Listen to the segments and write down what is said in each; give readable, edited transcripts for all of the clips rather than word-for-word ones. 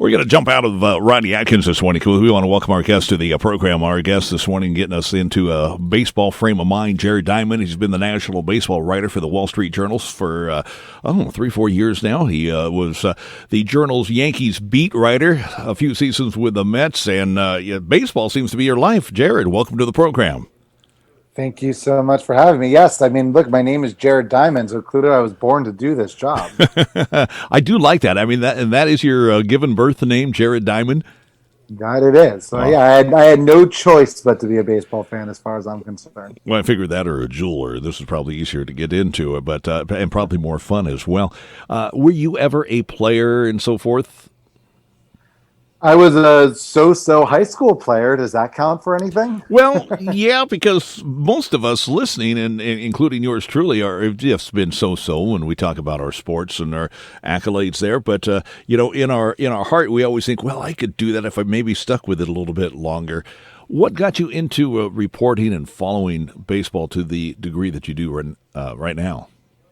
We're going to jump out of Rodney Atkins this morning. We want to welcome our guest to the program. Our guest this morning getting us into a baseball frame of mind, Jared Diamond. He's been the national baseball writer for the Wall Street Journals for, 3-4 years now. He was the Journal's Yankees beat writer a few seasons with the Mets, and baseball seems to be your life. Jared, welcome to the program. Thank you so much for having me. Yes, I mean, look, my name is Jared Diamond, so clearly I was born to do this job. I do like that. I mean, that is your given birth name, Jared Diamond. That it is. So yeah, I had no choice but to be a baseball fan as far as I'm concerned. Well, I figured that or a jeweler. This is probably easier to get into, but and probably more fun as well. Were you ever a player and so forth? I was a so-so high school player. Does that count for anything? Well, yeah, because most of us listening, and including yours truly, have just been so-so when we talk about our sports and our accolades there. But in our heart, we always think, well, I could do that if I maybe stuck with it a little bit longer. What got you into reporting and following baseball to the degree that you do right now?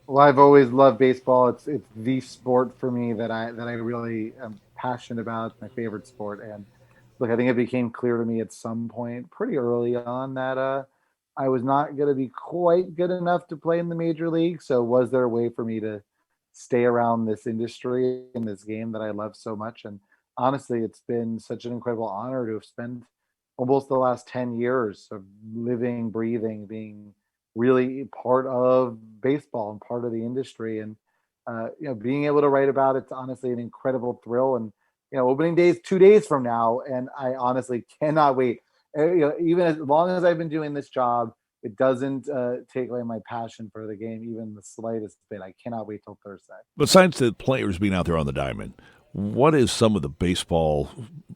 Well, I've always loved baseball. It's the sport for me that I really am passionate about. It's my favorite sport. And look, I think it became clear to me at some point pretty early on that I was not going to be quite good enough to play in the major league. So was there a way for me to stay around this industry in this game that I love so much? And honestly, it's been such an incredible honor to have spent almost the last 10 years of living, breathing, being really part of baseball and part of the industry. And being able to write about it's honestly an incredible thrill. And opening day is 2 days from now, and I honestly cannot wait. Even as long as I've been doing this job, it doesn't take away my passion for the game even the slightest bit. I cannot wait till Thursday. Besides the players being out there on the diamond, what is some of the baseball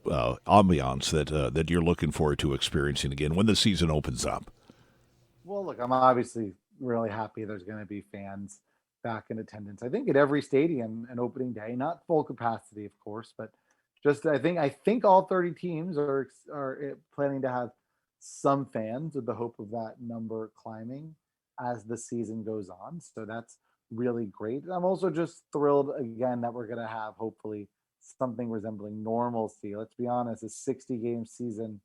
ambiance that you're looking forward to experiencing again when the season opens up? Well, look, I'm obviously really happy there's going to be fans back in attendance. I think at every stadium and opening day, not full capacity, of course, but just I think all 30 teams are planning to have some fans with the hope of that number climbing as the season goes on. So that's really great. I'm also just thrilled again that we're going to have hopefully something resembling normalcy. Let's be honest, a 60 game season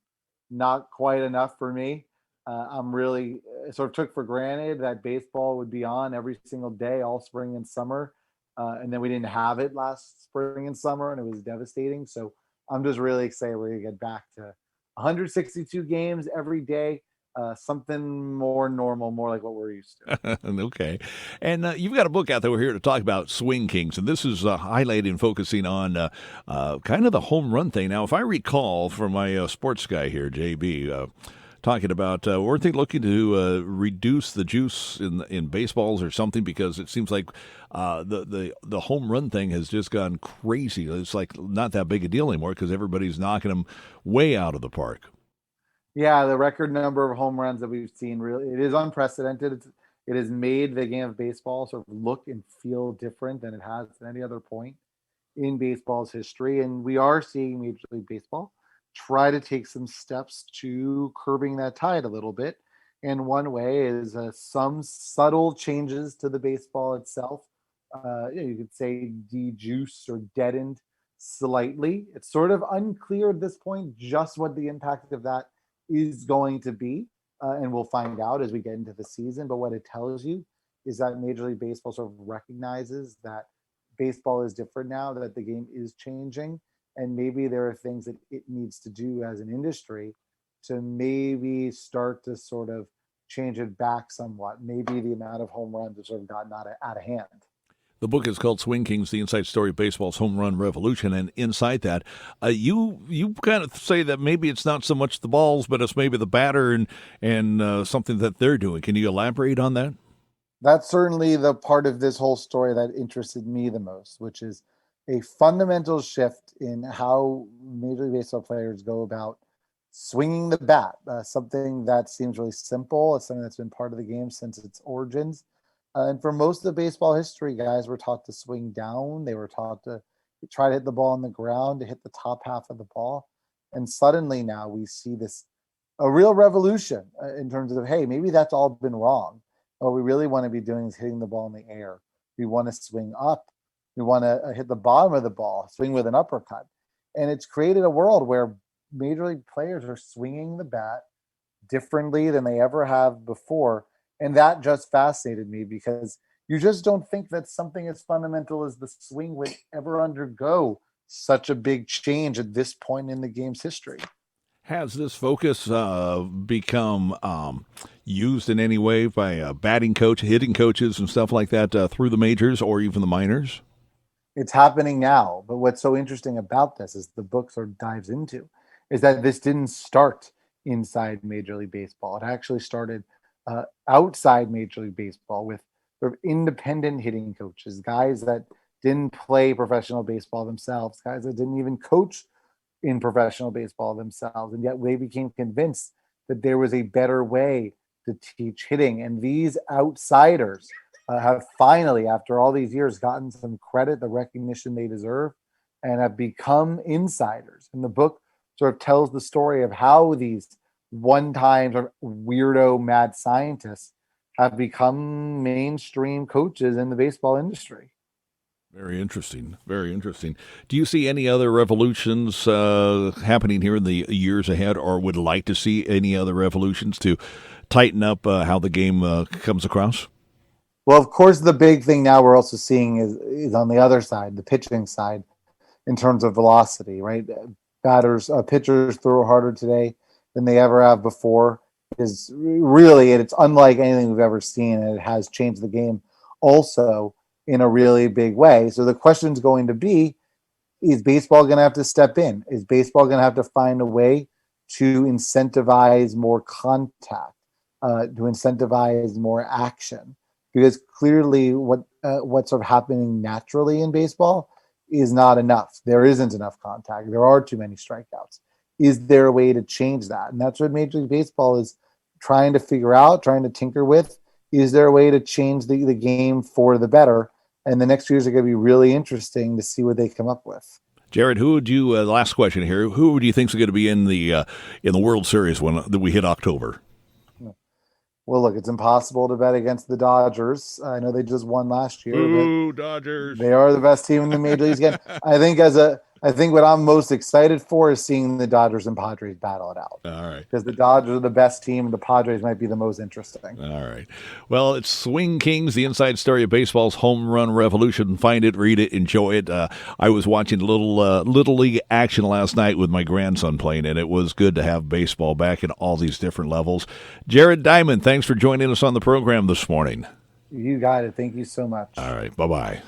not quite enough for me. I'm really sort of took for granted that baseball would be on every single day, all spring and summer. And then we didn't have it last spring and summer, and it was devastating. So I'm just really excited we're going to get back to 162 games every day, something more normal, more like what we're used to. Okay. And you've got a book out there we're here to talk about, Swing Kings, and this is highlighting, focusing on kind of the home run thing. Now, if I recall from my sports guy here, JB, talking about weren't they looking to reduce the juice in baseballs or something, because it seems like the home run thing has just gone crazy. It's like not that big a deal anymore because everybody's knocking them way out of the park. Yeah, the record number of home runs that we've seen, really, it is unprecedented. It has made the game of baseball sort of look and feel different than it has at any other point in baseball's history. And we are seeing Major League Baseball try to take some steps to curbing that tide a little bit. And one way is some subtle changes to the baseball itself. You could say de-juice or deadened slightly. It's sort of unclear at this point just what the impact of that is going to be. And we'll find out as we get into the season. But what it tells you is that Major League Baseball sort of recognizes that baseball is different now, that the game is changing. And maybe there are things that it needs to do as an industry to maybe start to sort of change it back somewhat. Maybe the amount of home runs have sort of gotten out of hand. The book is called Swing Kings, The Inside Story of Baseball's Home Run Revolution. And inside that, you kind of say that maybe it's not so much the balls, but it's maybe the batter and something that they're doing. Can you elaborate on that? That's certainly the part of this whole story that interested me the most, which is a fundamental shift in how Major League Baseball players go about swinging the bat, something that seems really simple. It's something that's been part of the game since its origins. And for most of baseball history, guys were taught to swing down. They were taught to try to hit the ball on the ground, to hit the top half of the ball. And suddenly now we see a real revolution in terms of, hey, maybe that's all been wrong. What we really want to be doing is hitting the ball in the air. We want to swing up. We want to hit the bottom of the ball, swing with an uppercut. And it's created a world where major league players are swinging the bat differently than they ever have before. And that just fascinated me because you just don't think that something as fundamental as the swing would ever undergo such a big change at this point in the game's history. Has this focus become used in any way by batting coach, hitting coaches, and stuff like that through the majors or even the minors? It's happening now. But what's so interesting about this is the book sort of dives into is that this didn't start inside Major League Baseball. It actually started outside Major League Baseball with sort of independent hitting coaches, guys that didn't play professional baseball themselves, guys that didn't even coach in professional baseball themselves. And yet they became convinced that there was a better way to teach hitting. And these outsiders have finally, after all these years, gotten some credit, the recognition they deserve, and have become insiders. And the book sort of tells the story of how these one-time sort of weirdo mad scientists have become mainstream coaches in the baseball industry. Very interesting. Very interesting. Do you see any other revolutions happening here in the years ahead, or would like to see any other revolutions to tighten up how the game comes across? Well, of course, the big thing now we're also seeing is on the other side, the pitching side, in terms of velocity, right? Pitchers throw harder today than they ever have before. Is really, and it's unlike anything we've ever seen, and it has changed the game also in a really big way. So the question's going to be, is baseball going to have to step in? Is baseball going to have to find a way to incentivize more contact, to incentivize more action? Because clearly what's sort of happening naturally in baseball is not enough. There isn't enough contact. There are too many strikeouts. Is there a way to change that? And that's what Major League Baseball is trying to figure out, trying to tinker with. Is there a way to change the game for the better? And the next few years are going to be really interesting to see what they come up with. Jared, who would you? Last question here. Who do you think is going to be in the World Series when we hit October? Well, look, it's impossible to bet against the Dodgers. I know they just won last year. Ooh, Dodgers! They are the best team in the major leagues again. I think what I'm most excited for is seeing the Dodgers and Padres battle it out. All right. Because the Dodgers are the best team, and the Padres might be the most interesting. All right. Well, it's Swing Kings, the inside story of baseball's home run revolution. Find it, read it, enjoy it. I was watching Little League action last night with my grandson playing, and it was good to have baseball back in all these different levels. Jared Diamond, thanks for joining us on the program this morning. You got it. Thank you so much. All right. Bye-bye.